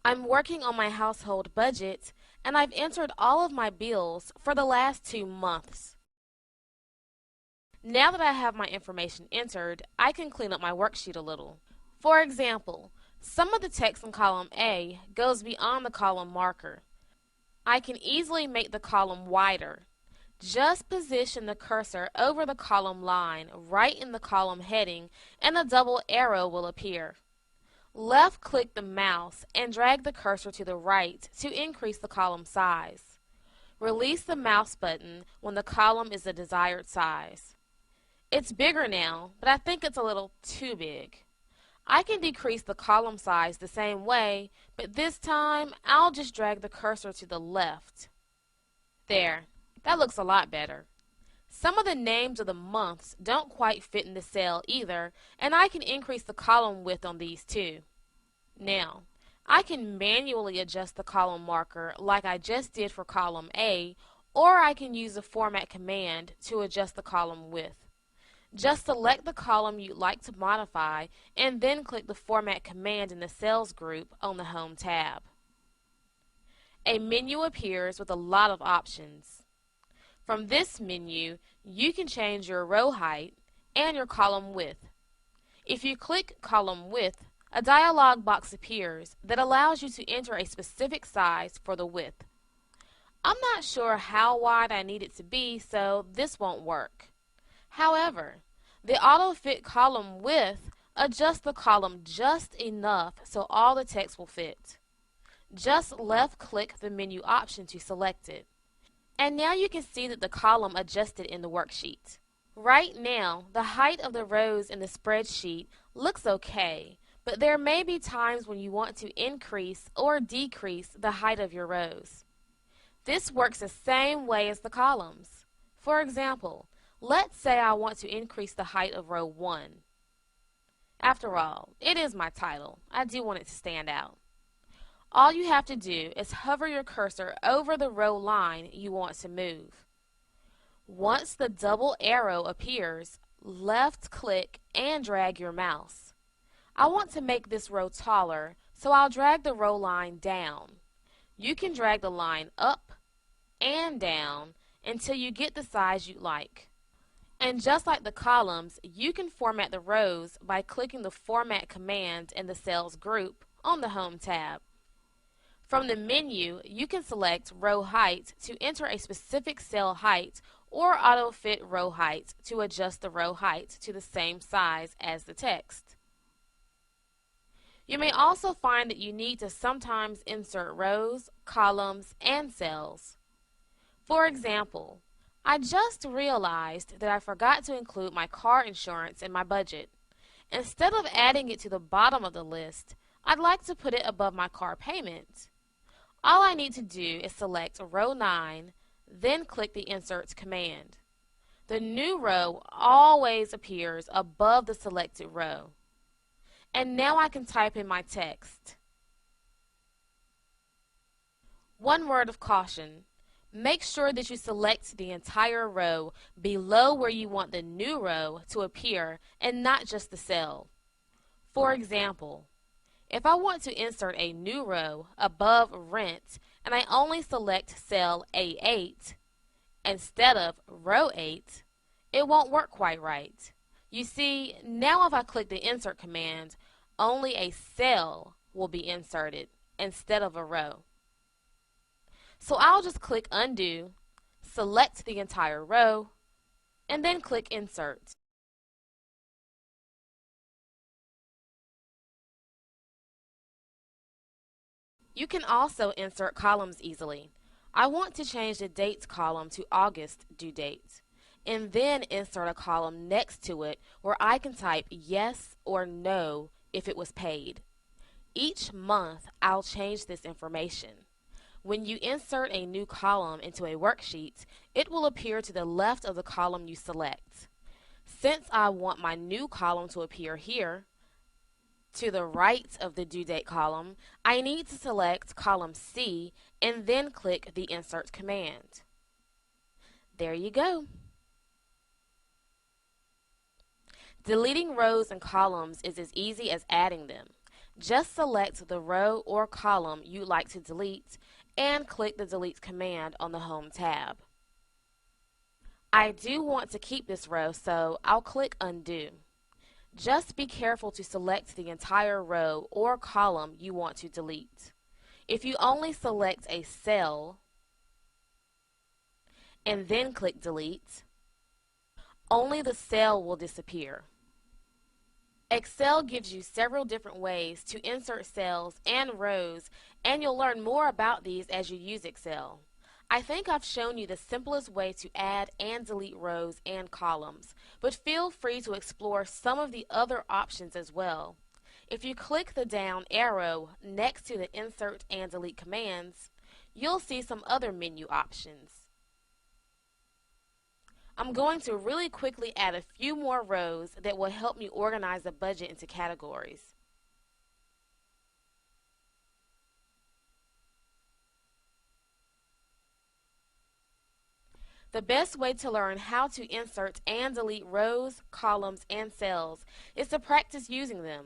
I'm working on my household budget and I've entered all of my bills for the last 2 months. Now that I have my information entered, I can clean up my worksheet a little. For example, some of the text in column A goes beyond the column marker. I can easily make the column wider. Just position the cursor over the column line right in the column heading and a double arrow will appear. Left-click the mouse and drag the cursor to the right to increase the column size. Release the mouse button when the column is the desired size. It's bigger now, but I think it's a little too big. I can decrease the column size the same way, but this time I'll just drag the cursor to the left. There, that looks a lot better. Some of the names of the months don't quite fit in the cell either, and I can increase the column width on these too. Now, I can manually adjust the column marker like I just did for column A, or I can use the format command to adjust the column width. Just select the column you'd like to modify and then click the Format command in the Cells group on the Home tab. A menu appears with a lot of options. From this menu, you can change your row height and your column width. If you click Column Width, a dialog box appears that allows you to enter a specific size for the width. I'm not sure how wide I need it to be, so this won't work. However, the AutoFit column width adjusts the column just enough so all the text will fit. Just left-click the menu option to select it. And now you can see that the column adjusted in the worksheet. Right now, the height of the rows in the spreadsheet looks okay, but there may be times when you want to increase or decrease the height of your rows. This works the same way as the columns. For example, let's say I want to increase the height of row 1. After all, it is my title. I do want it to stand out. All you have to do is hover your cursor over the row line you want to move. Once the double arrow appears, left-click and drag your mouse. I want to make this row taller, so I'll drag the row line down. You can drag the line up and down until you get the size you like. And just like the columns, you can format the rows by clicking the Format command in the Cells group on the Home tab. From the menu, you can select Row Height to enter a specific cell height or AutoFit Row Height to adjust the row height to the same size as the text. You may also find that you need to sometimes insert rows, columns, and cells. For example, I just realized that I forgot to include my car insurance in my budget. Instead of adding it to the bottom of the list, I'd like to put it above my car payment. All I need to do is select row 9, then click the Insert command. The new row always appears above the selected row. And now I can type in my text. One word of caution. Make sure that you select the entire row below where you want the new row to appear and not just the cell. For example, if I want to insert a new row above rent and I only select cell A8 instead of row 8, it won't work quite right. You see, now if I click the Insert command, only a cell will be inserted instead of a row. So I'll just click Undo, select the entire row, and then click Insert. You can also insert columns easily. I want to change the dates column to August due date, and then insert a column next to it where I can type yes or no if it was paid. Each month, I'll change this information. When you insert a new column into a worksheet, it will appear to the left of the column you select. Since I want my new column to appear here, to the right of the due date column, I need to select column C and then click the Insert command. There you go. Deleting rows and columns is as easy as adding them. Just select the row or column you'd like to delete and click the Delete command on the Home tab. I do want to keep this row, so I'll click Undo. Just be careful to select the entire row or column you want to delete. If you only select a cell and then click Delete, only the cell will disappear. Excel gives you several different ways to insert cells and rows, and you'll learn more about these as you use Excel. I think I've shown you the simplest way to add and delete rows and columns, but feel free to explore some of the other options as well. If you click the down arrow next to the Insert and Delete commands, you'll see some other menu options. I'm going to really quickly add a few more rows that will help me organize the budget into categories. The best way to learn how to insert and delete rows, columns, and cells is to practice using them.